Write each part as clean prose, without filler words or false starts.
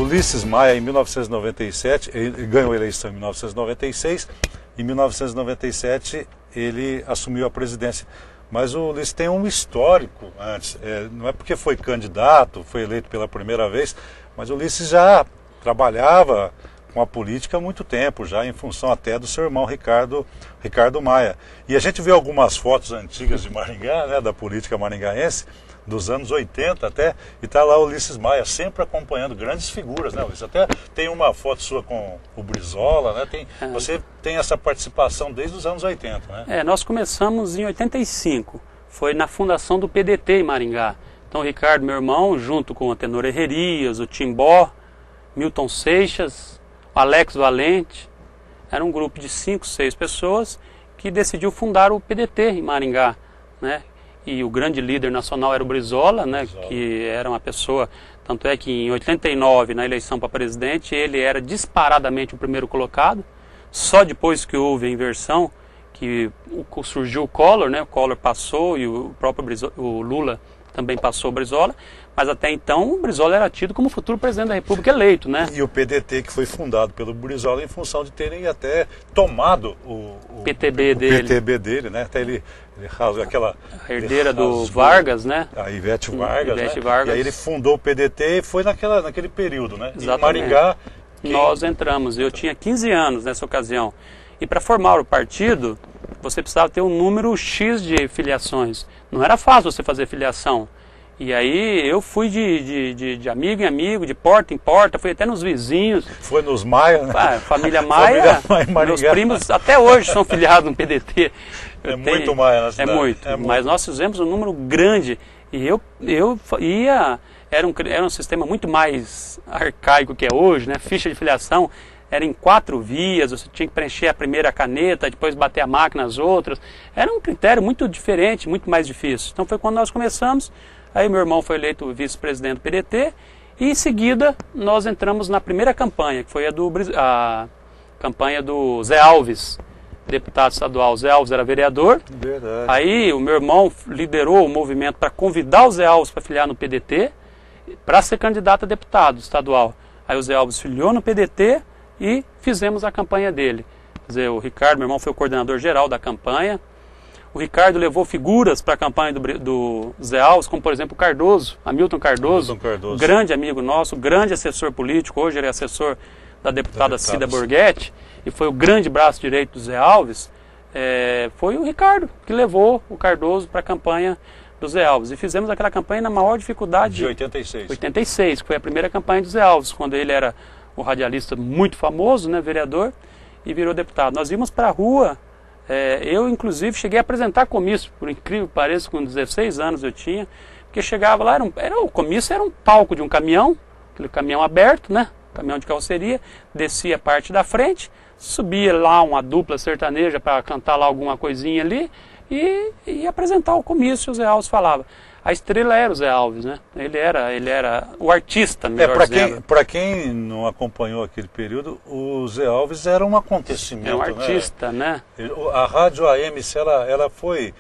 Ulisses Maia, em 1997, ele ganhou a eleição em 1996, em 1997 ele assumiu a presidência. Mas o Ulisses tem um histórico antes, não é porque foi candidato, foi eleito pela primeira vez, mas o Ulisses já trabalhava com a política há muito tempo, já em função até do seu irmão Ricardo Maia. E a gente vê algumas fotos antigas de Maringá, né, da política maringaense, dos anos 80 até, e está lá o Ulisses Maia, sempre acompanhando grandes figuras, né, Ulisses? Até tem uma foto sua com o Brizola, né? Você tem essa participação desde os anos 80, né? Nós começamos em 85, foi na fundação do PDT em Maringá. Então o Ricardo, meu irmão, junto com o Tenor Herrerias, o Timbó, Milton Seixas, o Alex Valente, era um grupo de 5, 6 pessoas que decidiu fundar o PDT em Maringá, né? E o grande líder nacional era o Brizola, né? Que era uma pessoa, tanto é que em 89, na eleição para presidente, ele era disparadamente o primeiro colocado. Só depois que houve a inversão, que surgiu o Collor, né? O Collor passou e o próprio o Lula também passou o Brizola, mas até então o Brizola era tido como futuro presidente da República eleito, né? E o PDT, que foi fundado pelo Brizola em função de terem até tomado o PTB dele, né? Até ele rasgou aquela... A herdeira do Vargas, né? A Ivete Vargas, Ivete né? Vargas. E aí ele fundou o PDT e foi naquele período, né? Exatamente. Em Maringá... Nós entramos, eu tinha 15 anos nessa ocasião. E para formar o partido, você precisava ter um número X de filiações. Não era fácil você fazer filiação. E aí eu fui de amigo em amigo, de porta em porta, fui até nos vizinhos. Foi nos Maia, né? Família Maia, meus primos até hoje são filiados no PDT. Muito Maia na cidade. É muito, mas nós fizemos um número grande. E eu ia... Era um sistema muito mais arcaico que é hoje, né? Ficha de filiação era em 4 vias, você tinha que preencher a primeira caneta, depois bater a máquina as outras. Era um critério muito diferente, muito mais difícil. Então foi quando nós começamos, aí meu irmão foi eleito vice-presidente do PDT, e em seguida nós entramos na primeira campanha, que foi a campanha do Zé Alves, deputado estadual. O Zé Alves era vereador. Verdade. Aí o meu irmão liderou o movimento para convidar o Zé Alves para filiar no PDT, para ser candidato a deputado estadual. Aí o Zé Alves filiou no PDT e fizemos a campanha dele. Quer dizer, o Ricardo, meu irmão, foi o coordenador geral da campanha. O Ricardo levou figuras para a campanha do Zé Alves, como por exemplo o Cardoso, Hamilton Cardoso, grande amigo nosso, grande assessor político, hoje ele é assessor da deputada Cida Borghetti, e foi o grande braço direito do Zé Alves. Foi o Ricardo que levou o Cardoso para a campanha do Zé Alves. E fizemos aquela campanha na maior dificuldade. De 86. 86, que foi a primeira campanha do Zé Alves, quando ele era o radialista muito famoso, né, vereador, e virou deputado. Nós íamos para a rua, eu inclusive cheguei a apresentar comício, por incrível que pareça, com 16 anos eu tinha, porque chegava lá, o comício era um palco de um caminhão, aquele caminhão aberto, né, caminhão de carroceria, descia a parte da frente, subia lá uma dupla sertaneja para cantar lá alguma coisinha ali, e apresentar o comício, o Zé Alves falava. A estrela era o Zé Alves, né? Ele era o artista, melhor dizendo. Para quem não acompanhou aquele período, o Zé Alves era um acontecimento. É um artista, né? A rádio AM, ela foi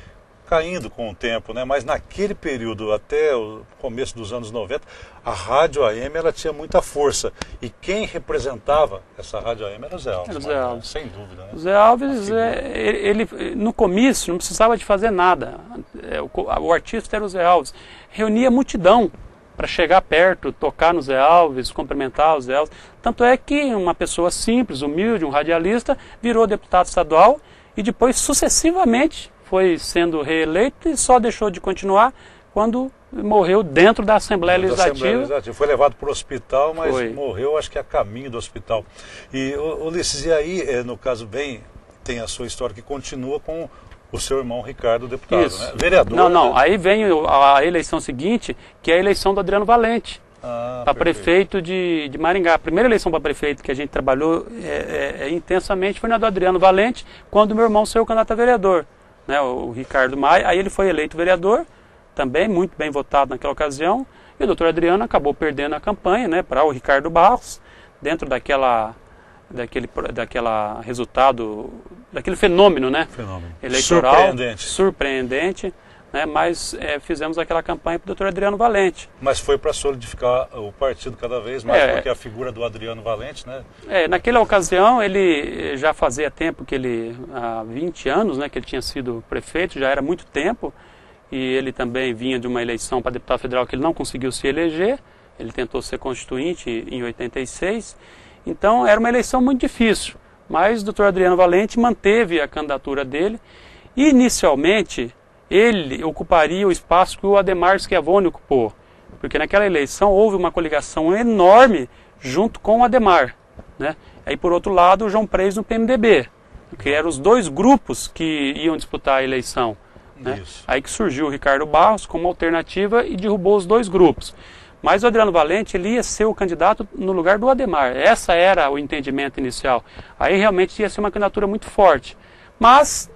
caindo com o tempo, né? Mas naquele período, até o começo dos anos 90, a rádio AM ela tinha muita força. E quem representava essa rádio AM era o Zé Alves. Era o Zé Alves. Sem dúvida. Né? O Zé Alves, ele no comício não precisava de fazer nada. O artista era o Zé Alves. Reunia multidão para chegar perto, tocar no Zé Alves, cumprimentar o Zé Alves. Tanto é que uma pessoa simples, humilde, um radialista, virou deputado estadual e depois sucessivamente foi sendo reeleito e só deixou de continuar quando morreu dentro da Assembleia Legislativa. Foi levado para o hospital, mas morreu, acho que a caminho do hospital. E, Ulisses, e aí, no caso, tem a sua história que continua com o seu irmão Ricardo, deputado, isso, né? Vereador. Não, aí vem a eleição seguinte, que é a eleição do Adriano Valente, para prefeito de Maringá. A primeira eleição para prefeito que a gente trabalhou intensamente foi na do Adriano Valente, quando meu irmão saiu candidato a vereador. Né, o Ricardo Maia, aí ele foi eleito vereador, também muito bem votado naquela ocasião, e o doutor Adriano acabou perdendo a campanha, né, para o Ricardo Barros, dentro daquele fenômeno, né, eleitoral, surpreendente. né, mas fizemos aquela campanha para o doutor Adriano Valente. Mas foi para solidificar o partido cada vez mais, porque a figura do Adriano Valente, né? Naquela ocasião, ele já fazia tempo que ele, há 20 anos, né, que ele tinha sido prefeito, já era muito tempo, e ele também vinha de uma eleição para deputado federal que ele não conseguiu se eleger, ele tentou ser constituinte em 86, então era uma eleição muito difícil, mas o doutor Adriano Valente manteve a candidatura dele, e inicialmente ele ocuparia o espaço que o Adhemar Schiavone ocupou, porque naquela eleição houve uma coligação enorme junto com o Adhemar, né? Aí por outro lado o João Preis no PMDB, que eram os dois grupos que iam disputar a eleição, né? Aí que surgiu o Ricardo Barros como alternativa e derrubou os dois grupos. Mas o Adriano Valente ele ia ser o candidato no lugar do Adhemar, essa era o entendimento inicial. Aí realmente ia ser uma candidatura muito forte, mas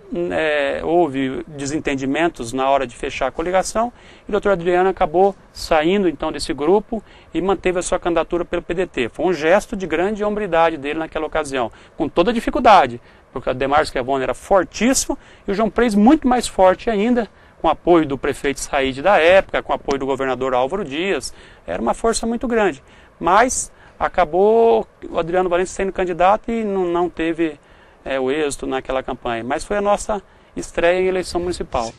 houve desentendimentos na hora de fechar a coligação e o doutor Adriano acabou saindo então desse grupo e manteve a sua candidatura pelo PDT. Foi um gesto de grande hombridade dele naquela ocasião, com toda a dificuldade, porque o Adhemar Schiavone era fortíssimo e o João Preis muito mais forte ainda, com apoio do prefeito Saíde da época, com apoio do governador Álvaro Dias, era uma força muito grande. Mas acabou o Adriano Valente sendo candidato e não teve o êxito naquela campanha. Mas foi a nossa estreia em eleição municipal.